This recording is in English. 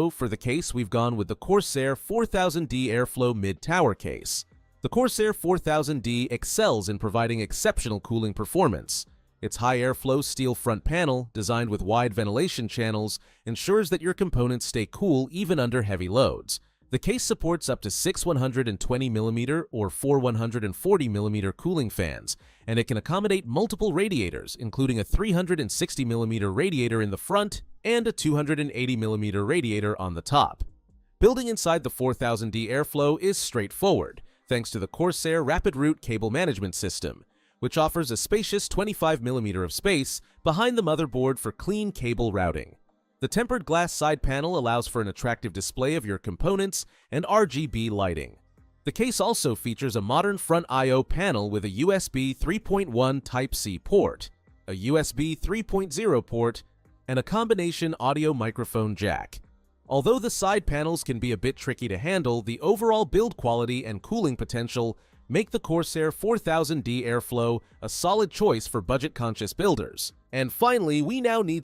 For the case, we've gone with the Corsair 4000D Airflow Mid-Tower case. The Corsair 4000D excels in providing exceptional cooling performance. Its high airflow steel front panel, designed with wide ventilation channels, ensures that your components stay cool even under heavy loads. The case supports up to 6 120mm or 4 140mm cooling fans, and it can accommodate multiple radiators, including a 360mm radiator in the front and a 280mm radiator on the top. Building inside the 4000D Airflow is straightforward, thanks to the Corsair Rapid Route Cable Management System, which offers a spacious 25mm of space behind the motherboard for clean cable routing. The tempered glass side panel allows for an attractive display of your components and RGB lighting. The case also features a modern front I/O panel with a USB 3.1 Type-C port, a USB 3.0 port, and a combination audio microphone jack. Although the side panels can be a bit tricky to handle, the overall build quality and cooling potential make the Corsair 4000D Airflow a solid choice for budget-conscious builders. And finally, we now need